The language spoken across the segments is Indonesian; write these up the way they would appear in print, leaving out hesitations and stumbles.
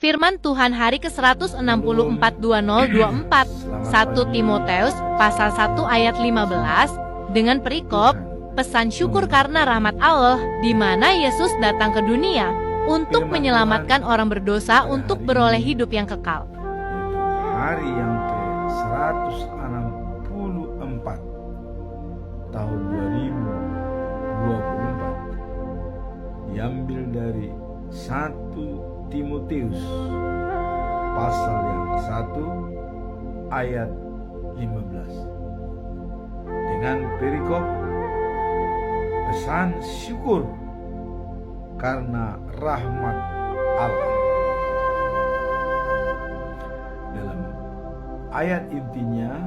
Firman Tuhan hari ke-164 2024 1 Timoteus pasal 1 ayat 15 dengan perikop pesan syukur karena rahmat Allah di mana Yesus datang ke dunia untuk menyelamatkan orang berdosa untuk beroleh hidup yang kekal. Hari yang ke-164 tahun 2024 diambil dari 1 Timoteus pasal yang ke-1 ayat 15 dengan perikop pesan syukur karena rahmat Allah. Dalam ayat intinya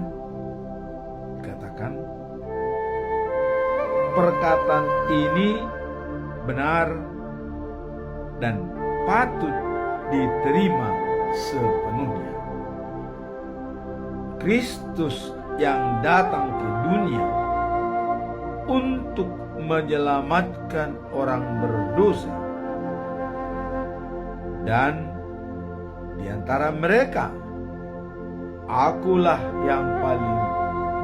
dikatakan perkataan ini benar dan patut diterima sepenuhnya. Kristus yang datang ke dunia untuk menyelamatkan orang berdosa, dan di antara mereka akulah yang paling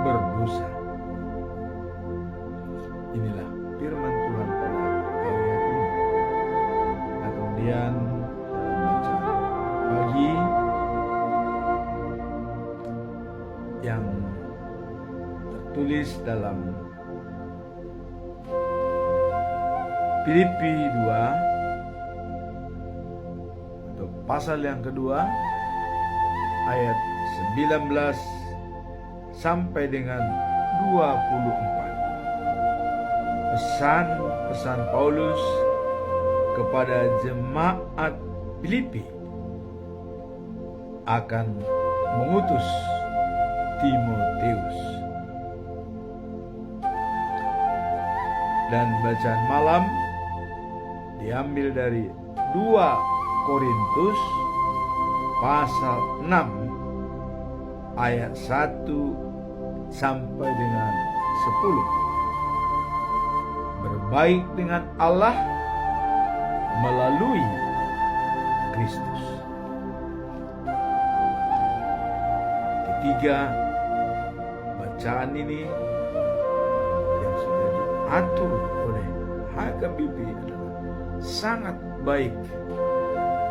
berdosa. Inilah firman Tuhan pada hari ini. Nah, kemudian dalam bacaan pagi yang tertulis dalam Filipi 2 atau pasal yang kedua ayat 19 sampai dengan 24. Pesan Paulus kepada jemaat Filipi akan mengutus Timoteus. Dan bacaan malam diambil dari 2 Korintus pasal 6 ayat 1 sampai dengan 10. Berbaik dengan Allah melalui Kristus. Ketiga bacaan ini yang sudah diatur oleh HKBP adalah sangat baik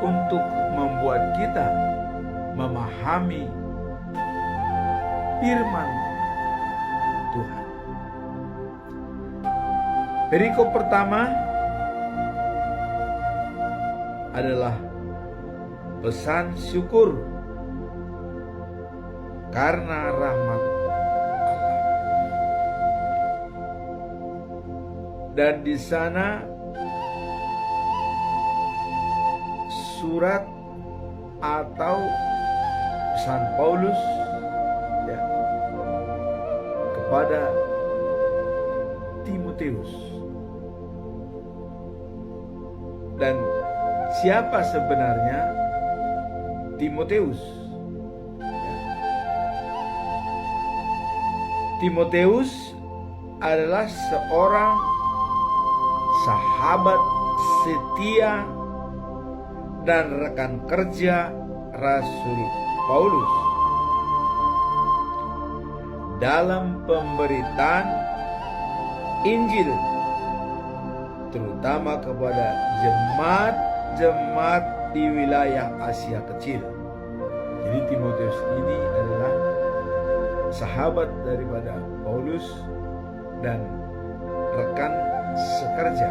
untuk membuat kita memahami firman Tuhan. Perikop pertama adalah pesan syukur karena rahmat Allah. Dan di sana surat atau pesan Paulus kepada Timoteus. Dan siapa sebenarnya Timoteus? Timoteus adalah seorang sahabat setia dan rekan kerja Rasul Paulus dalam pemberitaan Injil, terutama kepada jemaat-jemaat di wilayah Asia Kecil. Jadi Timoteus ini adalah sahabat daripada Paulus dan rekan sekerja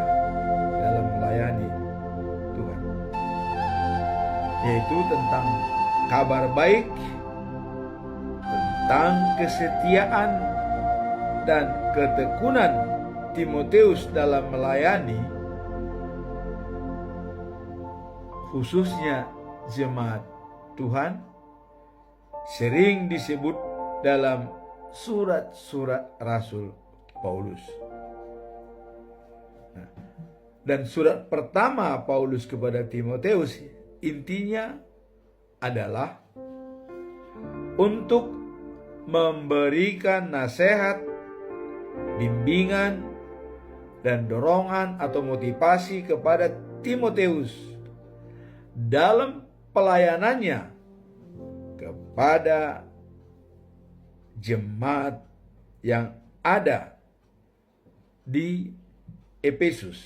dalam melayani Tuhan, yaitu tentang kabar baik, tentang kesetiaan dan ketekunan Timoteus dalam melayani, khususnya jemaat Tuhan, sering disebut dalam surat-surat Rasul Paulus. Dan surat pertama Paulus kepada Timoteus intinya adalah untuk memberikan nasihat, bimbingan, dan dorongan atau motivasi kepada Timoteus dalam pelayanannya kepada jemaat yang ada di Efesus,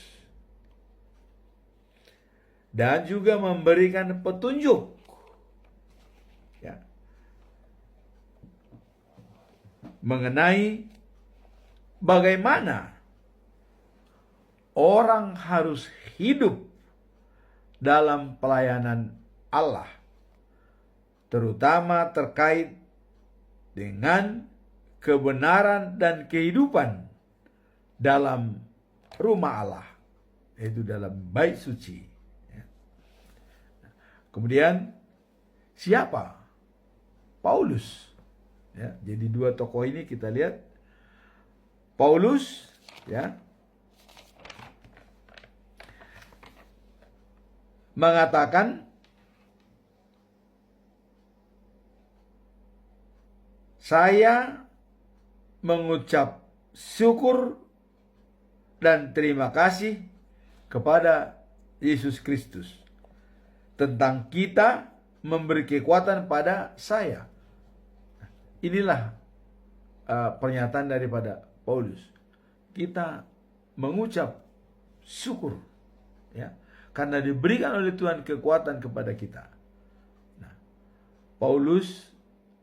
dan juga memberikan petunjuk, ya, mengenai bagaimana orang harus hidup dalam pelayanan Allah, terutama terkait dengan kebenaran dan kehidupan dalam rumah Allah, yaitu dalam bait suci. Kemudian siapa? Paulus. Ya, jadi dua tokoh ini kita lihat. Paulus, ya, mengatakan, saya mengucap syukur dan terima kasih kepada Yesus Kristus tentang kita memberi kekuatan pada saya. Inilah pernyataan daripada Paulus. Kita mengucap syukur, ya, karena diberikan oleh Tuhan kekuatan kepada kita. Nah, Paulus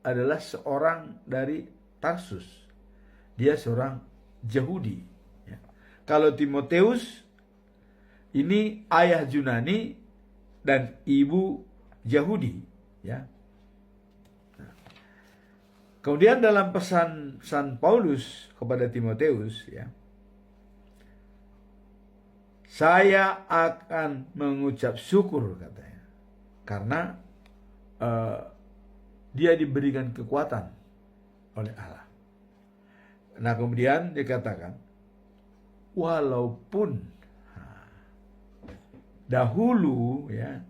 adalah seorang dari Tarsus. Dia seorang Yahudi. Ya. Kalau Timoteus ini ayah Yunani dan ibu Yahudi. Ya. Nah. Kemudian dalam pesan Paulus kepada Timoteus, ya, saya akan mengucap syukur, katanya, karena dia diberikan kekuatan oleh Allah. Nah, kemudian dikatakan, walaupun dahulu, ya,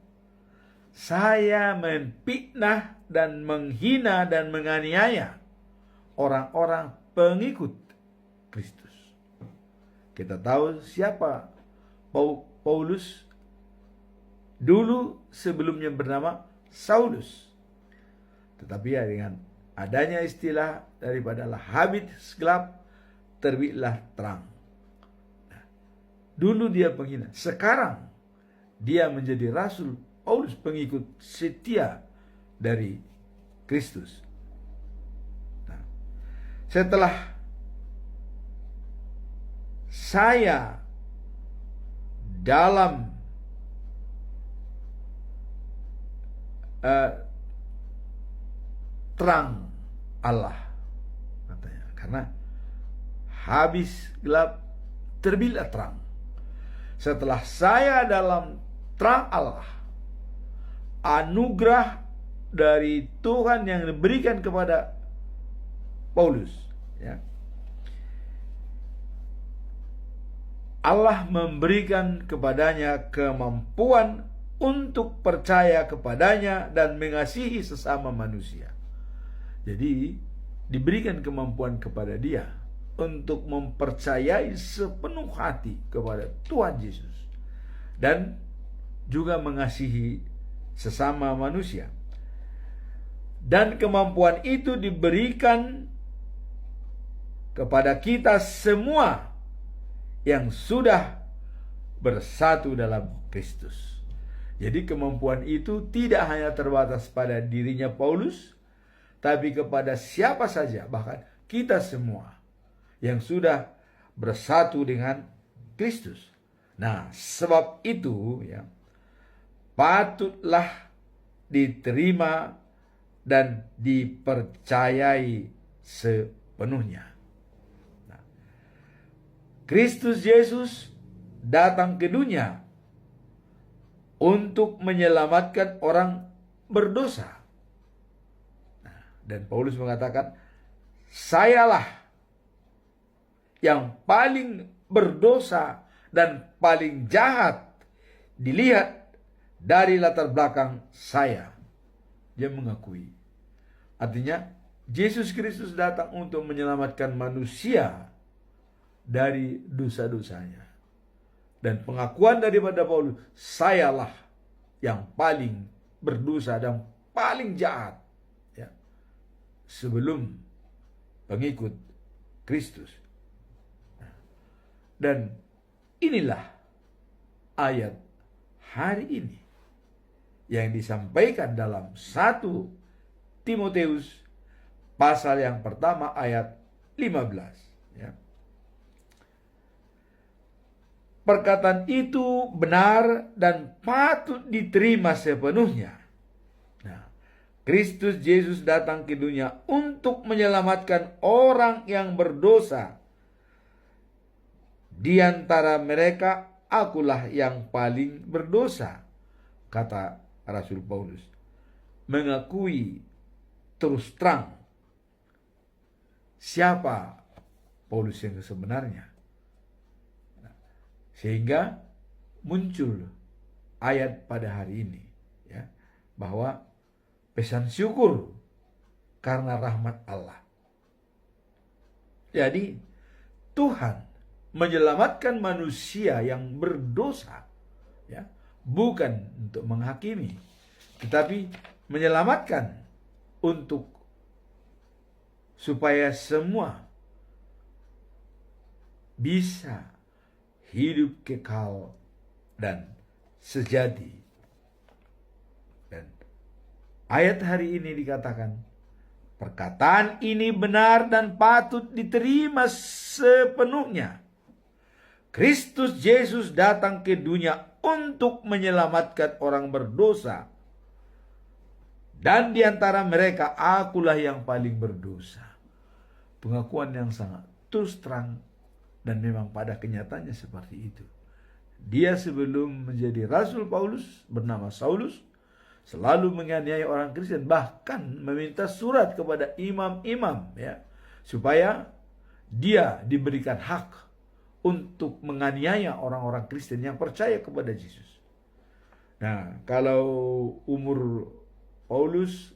saya memfitnah dan menghina dan menganiaya orang-orang pengikut Kristus. Kita tahu siapa Paulus. Dulu sebelumnya bernama Saulus. Tetapi ya, dengan adanya istilah daripada habit gelap, terbitlah terang. Nah, dulu dia penghina, sekarang dia menjadi rasul Paulus, pengikut setia dari Kristus. Nah, setelah saya dalam terang Allah, katanya, karena habis gelap terbitlah terang. Setelah saya dalam terang Allah, anugerah dari Tuhan yang diberikan kepada Paulus, ya, Allah memberikan kepadanya kemampuan untuk percaya kepadanya dan mengasihi sesama manusia. Jadi diberikan kemampuan kepada dia untuk mempercayai sepenuh hati kepada Tuhan Yesus dan juga mengasihi sesama manusia. Dan kemampuan itu diberikan kepada kita semua yang sudah bersatu dalam Kristus. Jadi kemampuan itu tidak hanya terbatas pada dirinya Paulus, tapi kepada siapa saja, bahkan kita semua yang sudah bersatu dengan Kristus. Nah, sebab itu, ya, patutlah diterima dan dipercayai sepenuhnya. Kristus Yesus datang ke dunia untuk menyelamatkan orang berdosa. Nah, dan Paulus mengatakan, sayalah yang paling berdosa dan paling jahat dilihat dari latar belakang saya. Dia mengakui. Artinya, Yesus Kristus datang untuk menyelamatkan manusia dari dosa-dosanya. Dan pengakuan daripada Paulus, sayalah yang paling berdosa dan paling jahat, ya, sebelum pengikut Kristus. Dan inilah ayat hari ini yang disampaikan dalam 1 Timoteus pasal yang pertama ayat 15, ya. Perkataan itu benar dan patut diterima sepenuhnya. Nah, Kristus Yesus datang ke dunia untuk menyelamatkan orang yang berdosa. Di antara mereka, akulah yang paling berdosa, kata Rasul Paulus. Mengakui terus terang siapa Paulus yang sebenarnya. Sehingga muncul ayat pada hari ini, ya, bahwa pesan syukur karena rahmat Allah. Jadi Tuhan menyelamatkan manusia yang berdosa, ya, bukan untuk menghakimi, tetapi menyelamatkan untuk supaya semua bisa hidup kekal dan sejati. Dan ayat hari ini dikatakan, perkataan ini benar dan patut diterima sepenuhnya. Kristus Yesus datang ke dunia untuk menyelamatkan orang berdosa. Dan di antara mereka, akulah yang paling berdosa. Pengakuan yang sangat terus terang, dan memang pada kenyataannya seperti itu. Dia sebelum menjadi Rasul Paulus, bernama Saulus, selalu menganiaya orang Kristen, bahkan meminta surat kepada imam-imam, ya, supaya dia diberikan hak untuk menganiaya orang-orang Kristen yang percaya kepada Yesus. Nah, kalau umur Paulus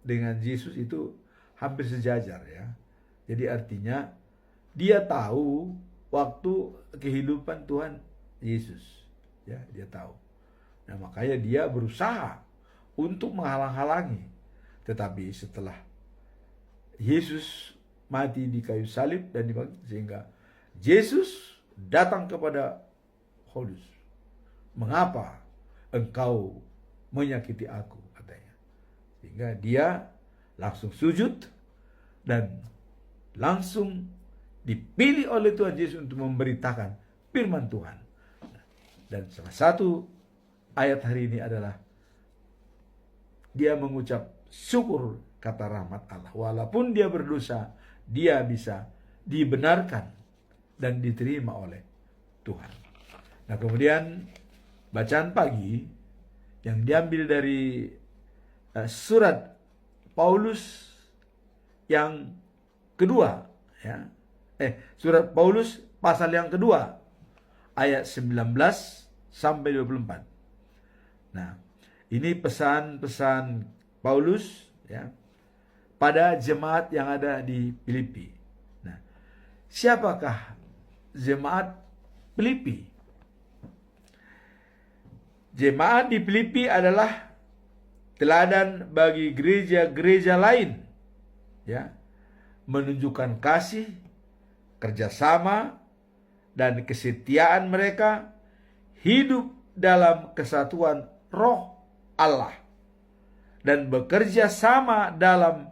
dengan Yesus itu hampir sejajar, ya. Jadi artinya dia tahu waktu kehidupan Tuhan Yesus, ya, dia tahu. Nah, makanya dia berusaha untuk menghalang-halangi. Tetapi setelah Yesus mati di kayu salib dan dibangkit, sehingga Yesus datang kepada Paulus. Mengapa engkau menyakiti aku, katanya. Sehingga dia langsung sujud dan langsung dipilih oleh Tuhan Yesus untuk memberitakan firman Tuhan. Dan salah satu ayat hari ini adalah dia mengucap syukur kata rahmat Allah. Walaupun dia berdosa, dia bisa dibenarkan dan diterima oleh Tuhan. Nah, kemudian bacaan pagi yang diambil dari surat Paulus yang kedua, ya. Surat Paulus pasal yang kedua ayat 19 sampai 24. Nah, ini pesan-pesan Paulus, ya, pada jemaat yang ada di Filipi. Nah, siapakah jemaat Filipi? Jemaat di Filipi adalah teladan bagi gereja-gereja lain, ya, menunjukkan kasih, kerjasama, dan kesetiaan mereka hidup dalam kesatuan Roh Allah dan bekerja sama dalam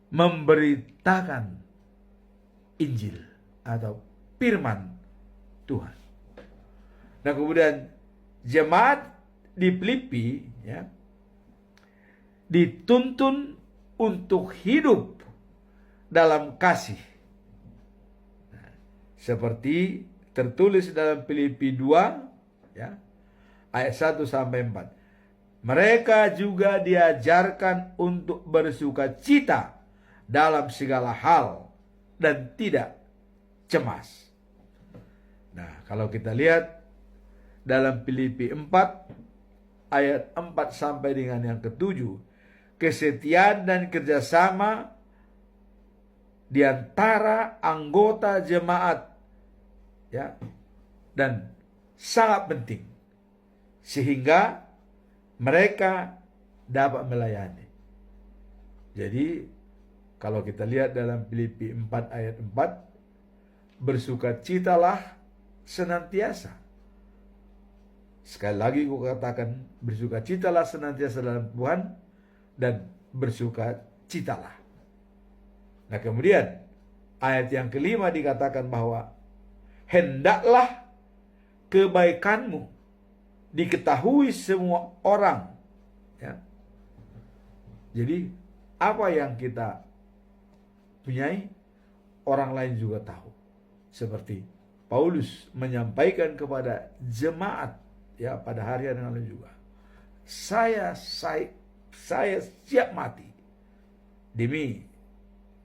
memberitakan Injil atau firman Tuhan. Nah, kemudian jemaat di Filipi, ya, dituntun untuk hidup dalam kasih. Nah, seperti tertulis dalam Filipi 2, ya, ayat 1 sampai 4. Mereka juga diajarkan untuk bersuka cita dalam segala hal dan tidak cemas. Nah, kalau kita lihat dalam Filipi 4 ayat 4 sampai dengan yang ke-7, kesetiaan dan kerjasama di antara anggota jemaat, ya, dan sangat penting, sehingga mereka dapat melayani. Jadi kalau kita lihat dalam Filipi 4 ayat 4, bersukacitalah senantiasa. Sekali lagi aku katakan, bersukacitalah senantiasa dalam Tuhan dan bersukacitalah. Nah kemudian ayat yang kelima dikatakan bahwa hendaklah kebaikanmu diketahui semua orang. Ya. Jadi apa yang kita punyai, orang lain juga tahu. Seperti Paulus menyampaikan kepada jemaat ya pada hari yang lalu juga. Saya siap mati demi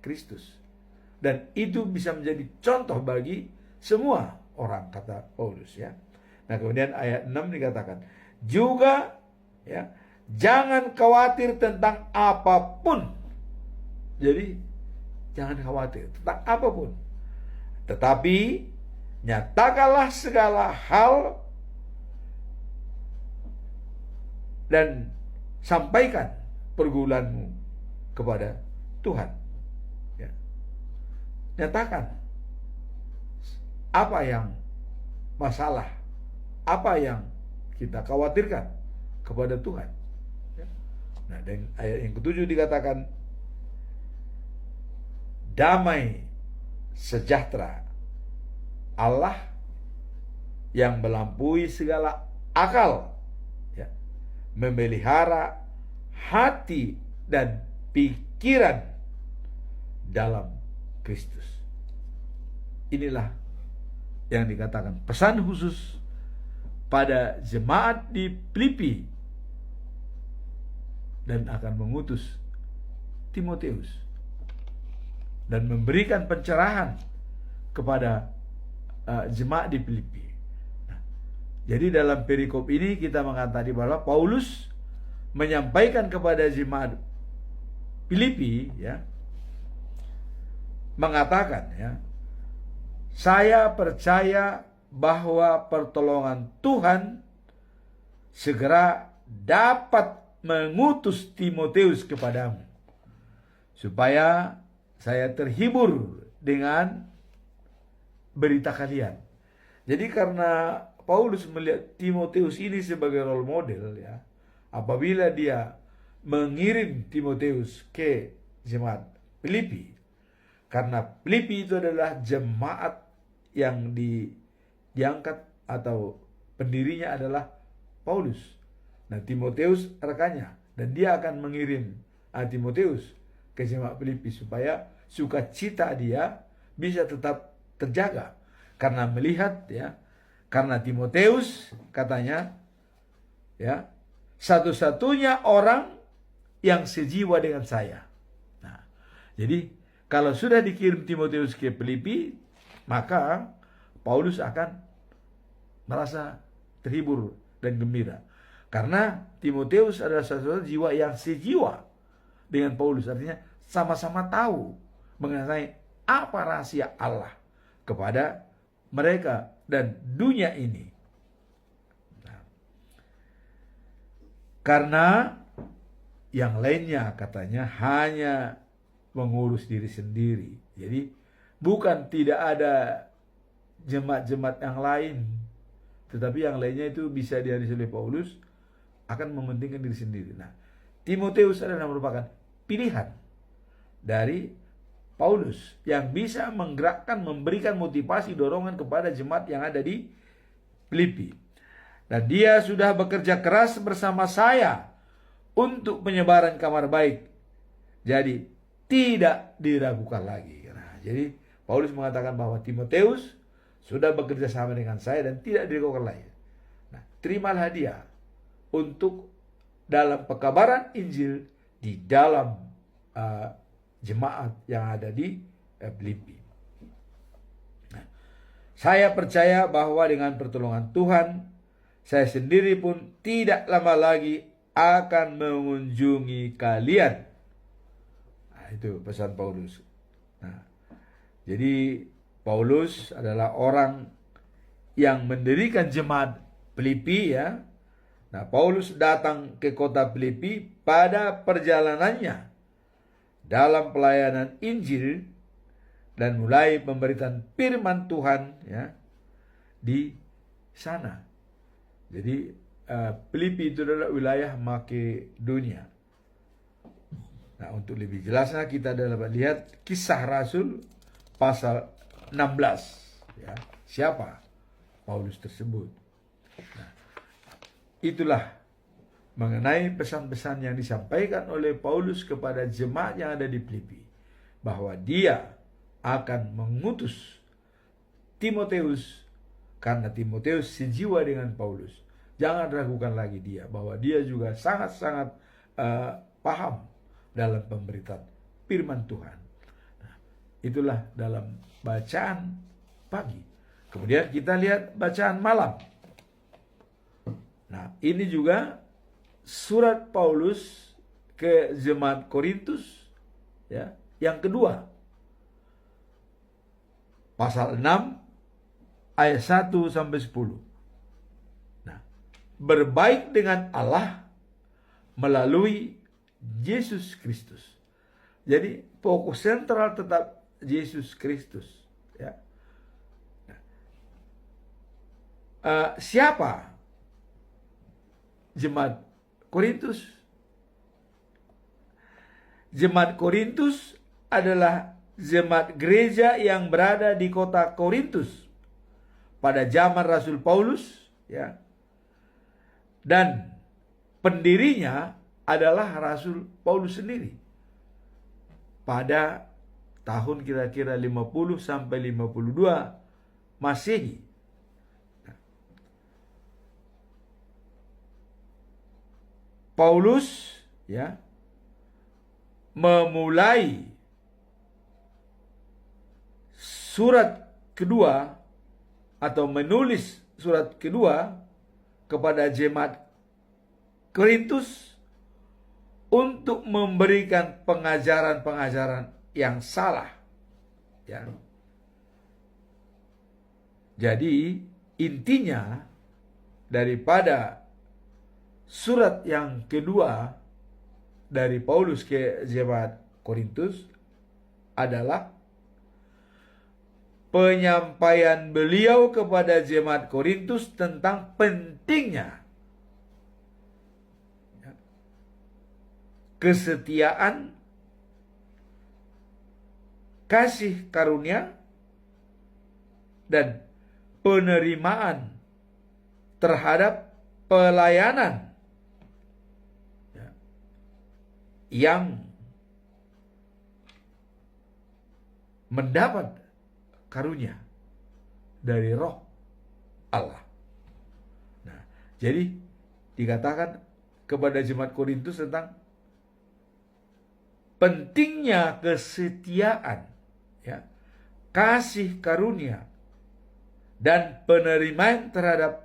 Kristus. Dan itu bisa menjadi contoh bagi semua orang, kata Paulus ya. Nah, kemudian ayat 6 dikatakan, juga ya, jangan khawatir tentang apapun. Jadi jangan khawatir tentang apapun. Tetapi nyatakanlah segala hal dan sampaikan pergumulanmu kepada Tuhan. Ya. Nyatakan apa yang masalah, apa yang kita khawatirkan kepada Tuhan. Ya. Nah, dan ayat yang ketujuh dikatakan, damai sejahtera Allah yang melampaui segala akal memelihara hati dan pikiran dalam Kristus. Inilah yang dikatakan pesan khusus pada jemaat di Filipi dan akan mengutus Timotius dan memberikan pencerahan kepada jemaat di Filipi. Jadi dalam perikop ini kita mengatakan bahwa Paulus menyampaikan kepada jemaat Filipi ya, mengatakan ya, saya percaya bahwa pertolongan Tuhan segera dapat mengutus Timotius kepadamu supaya saya terhibur dengan berita kalian. Jadi karena Paulus melihat Timotius ini sebagai role model ya. Apabila dia mengirim Timotius ke jemaat Filipi, karena Filipi itu adalah jemaat yang diangkat atau pendirinya adalah Paulus. Nah, Timotius rekannya dan dia akan mengirim Timotius ke jemaat Filipi supaya sukacita dia bisa tetap terjaga karena melihat ya. Karena Timotius katanya ya, satu-satunya orang yang sejiwa dengan saya. Nah, jadi kalau sudah dikirim Timotius ke Filipi, maka Paulus akan merasa terhibur dan gembira. Karena Timotius adalah satu-satunya jiwa yang sejiwa dengan Paulus. Artinya sama-sama tahu mengenai apa rahasia Allah kepada mereka dan dunia ini. Nah, karena yang lainnya katanya hanya mengurus diri sendiri. Jadi bukan tidak ada jemaat-jemaat yang lain, tetapi yang lainnya itu bisa diharisi oleh Paulus akan mementingkan diri sendiri. Nah, Timotius adalah merupakan pilihan dari Paulus yang bisa menggerakkan, memberikan motivasi, dorongan kepada jemaat yang ada di Filipi. Dan dia sudah bekerja keras bersama saya untuk penyebaran kabar baik. Jadi tidak diragukan lagi. Nah, jadi Paulus mengatakan bahwa Timotius sudah bekerja sama dengan saya dan tidak diragukan lagi. Nah, terimalah dia untuk dalam pekabaran Injil di dalam jemaat yang ada di Filipi. Nah, saya percaya bahwa dengan pertolongan Tuhan, saya sendiri pun tidak lama lagi akan mengunjungi kalian. Nah, itu pesan Paulus. Nah, jadi Paulus adalah orang yang mendirikan jemaat Filipi ya, Nah, Paulus datang ke kota Filipi pada perjalanannya dalam pelayanan Injil dan mulai memberikan firman Tuhan ya di sana. Jadi Filipi itu adalah wilayah Makedonia. Nah, untuk lebih jelasnya kita dapat lihat Kisah Rasul pasal 16 ya. Siapa Paulus tersebut? Nah, itulah mengenai pesan-pesan yang disampaikan oleh Paulus kepada jemaat yang ada di Filipi, bahwa dia akan mengutus Timoteus karena Timoteus sejiwa dengan Paulus. Jangan ragukan lagi dia, bahwa dia juga sangat-sangat paham dalam pemberitaan firman Tuhan. Nah, itulah dalam bacaan pagi. Kemudian kita lihat bacaan malam. Nah, ini juga surat Paulus ke jemaat Korintus ya, yang kedua. Pasal 6 ayat 1 sampai 10. Nah, berbaik dengan Allah melalui Yesus Kristus. Jadi fokus sentral tetap Yesus Kristus ya. Siapa jemaat Korintus? Jemaat Korintus adalah jemaat gereja yang berada di kota Korintus pada zaman Rasul Paulus ya. Dan pendirinya adalah Rasul Paulus sendiri pada tahun kira-kira 50 sampai 52 Masehi. Paulus ya memulai surat kedua atau menulis surat kedua kepada jemaat Korintus untuk memberikan pengajaran-pengajaran yang salah ya. Jadi intinya daripada surat yang kedua dari Paulus ke jemaat Korintus adalah penyampaian beliau kepada jemaat Korintus tentang pentingnya kesetiaan, kasih karunia, dan penerimaan terhadap pelayanan yang mendapat karunia dari Roh Allah. Nah, jadi dikatakan kepada jemaat Korintus tentang pentingnya kesetiaan, ya, kasih karunia, dan penerimaan terhadap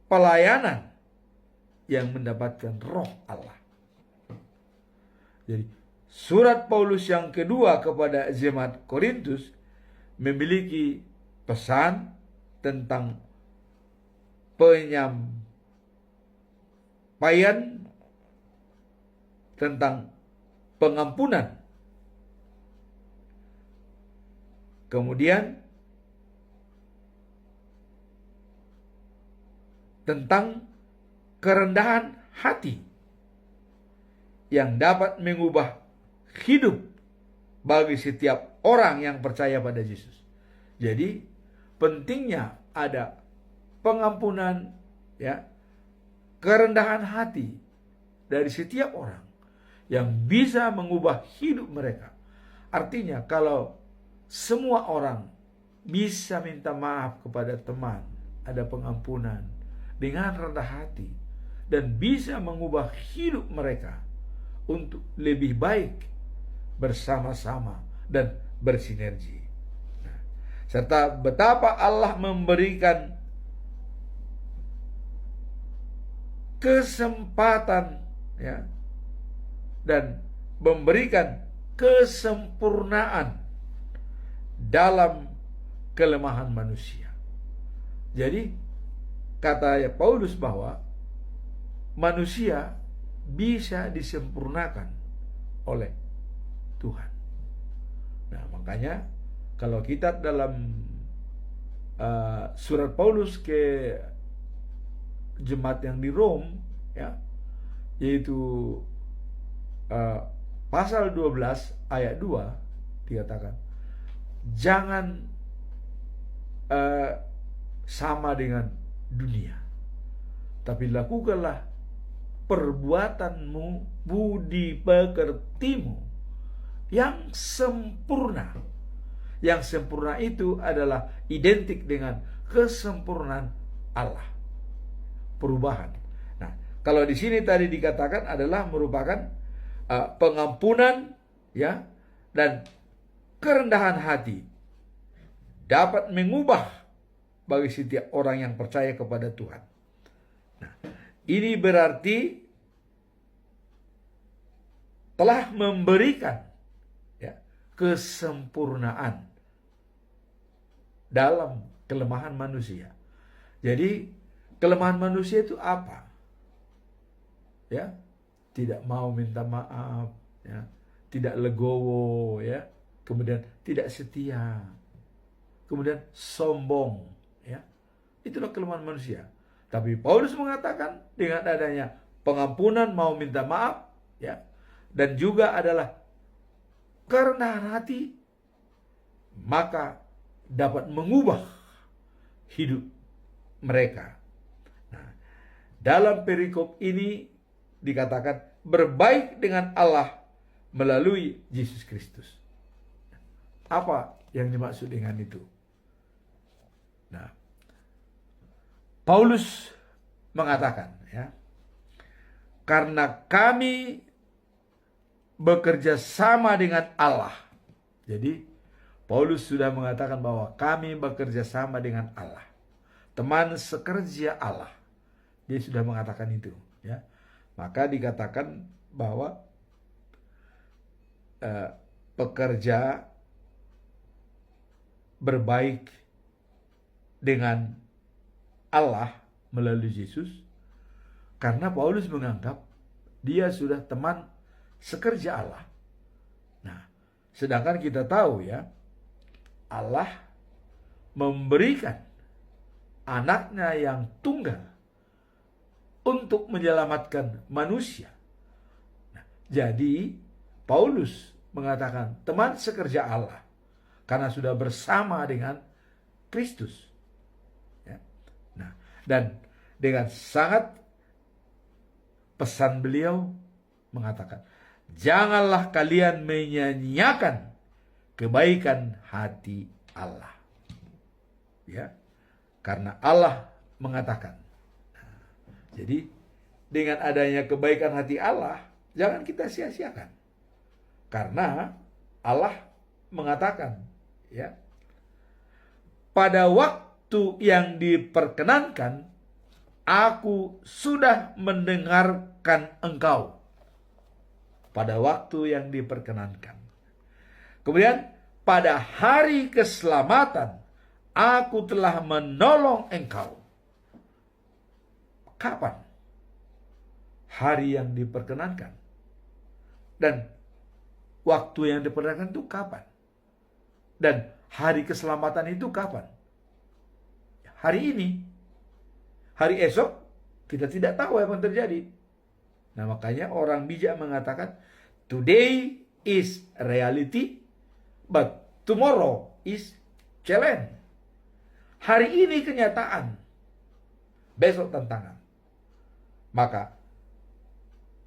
pelayanan yang mendapatkan Roh Allah. Jadi surat Paulus yang kedua kepada jemaat Korintus memiliki pesan tentang penyampaian tentang pengampunan, kemudian tentang kerendahan hati yang dapat mengubah hidup bagi setiap orang yang percaya pada Yesus. Jadi pentingnya ada pengampunan, ya, kerendahan hati dari setiap orang yang bisa mengubah hidup mereka. Artinya kalau semua orang bisa minta maaf kepada teman, ada pengampunan dengan rendah hati, dan bisa mengubah hidup mereka untuk lebih baik bersama-sama dan bersinergi. Nah, serta betapa Allah memberikan kesempatan, ya, dan memberikan kesempurnaan dalam kelemahan manusia. Jadi kata Paulus bahwa manusia bisa disempurnakan oleh Tuhan. Nah, makanya kalau kita dalam surat Paulus ke jemaat yang di Rom, ya, yaitu pasal 12 ayat 2 dikatakan, jangan sama dengan dunia, tapi lakukanlah perbuatanmu, budi pekertimu yang sempurna. Yang sempurna itu adalah identik dengan kesempurnaan Allah. Perubahan. Nah, kalau di sini tadi dikatakan adalah merupakan pengampunan, ya, dan kerendahan hati dapat mengubah bagi setiap orang yang percaya kepada Tuhan. Nah, ini berarti telah memberikan, ya, kesempurnaan dalam kelemahan manusia. Jadi kelemahan manusia itu apa? Ya, tidak mau minta maaf, ya, tidak legowo, ya, kemudian tidak setia, kemudian sombong, ya. Itulah kelemahan manusia. Tapi Paulus mengatakan dengan adanya pengampunan, mau minta maaf, ya, dan juga adalah kerendahan hati, maka dapat mengubah hidup mereka. Nah, dalam perikop ini dikatakan berbaik dengan Allah melalui Yesus Kristus. Apa yang dimaksud dengan itu? Nah, Paulus mengatakan, ya, karena kami bekerja sama dengan Allah. Jadi Paulus sudah mengatakan bahwa kami bekerja sama dengan Allah, teman sekerja Allah. Dia sudah mengatakan itu, ya. Maka dikatakan bahwa pekerja berbaik dengan Allah melalui Yesus, karena Paulus menganggap dia sudah teman sekerja Allah. Nah, sedangkan kita tahu, ya, Allah memberikan anaknya yang tunggal untuk menyelamatkan manusia. Nah, jadi Paulus mengatakan teman sekerja Allah karena sudah bersama dengan Kristus. Ya. Nah, dan dengan sangat pesan beliau mengatakan, janganlah kalian menyanyiakan kebaikan hati Allah. Ya. Karena Allah mengatakan. Nah, jadi dengan adanya kebaikan hati Allah, jangan kita sia-siakan. Karena Allah mengatakan, ya, pada waktu yang diperkenankan, aku sudah mendengarkan engkau. Pada waktu yang diperkenankan. Kemudian pada hari keselamatan, aku telah menolong engkau. Kapan? Hari yang diperkenankan. Dan waktu yang diperkenankan itu kapan? Dan hari keselamatan itu kapan? Hari ini. Hari esok kita tidak tahu apa yang terjadi. Nah, makanya orang bijak mengatakan, today is reality, but tomorrow is challenge. Hari ini kenyataan, besok tantangan. Maka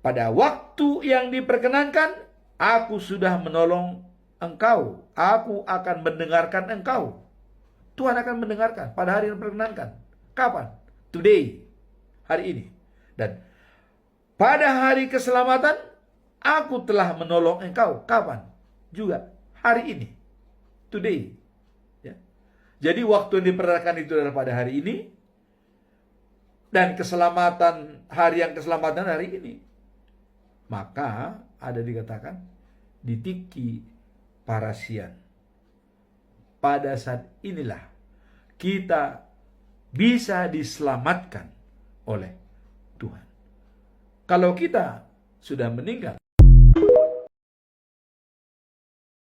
pada waktu yang diperkenankan, aku sudah menolong engkau. Aku akan mendengarkan engkau. Tuhan akan mendengarkan pada hari yang diperkenankan. Kapan? Today. Hari ini. Dan pada hari keselamatan, aku telah menolong engkau. Kapan? Juga hari ini. Today. Ya. Jadi waktu yang diperkenankan itu adalah pada hari ini. Dan keselamatan, hari yang keselamatan hari ini. Maka ada dikatakan ditiki parasian. Pada saat inilah kita bisa diselamatkan oleh Tuhan. Kalau kita sudah meninggal,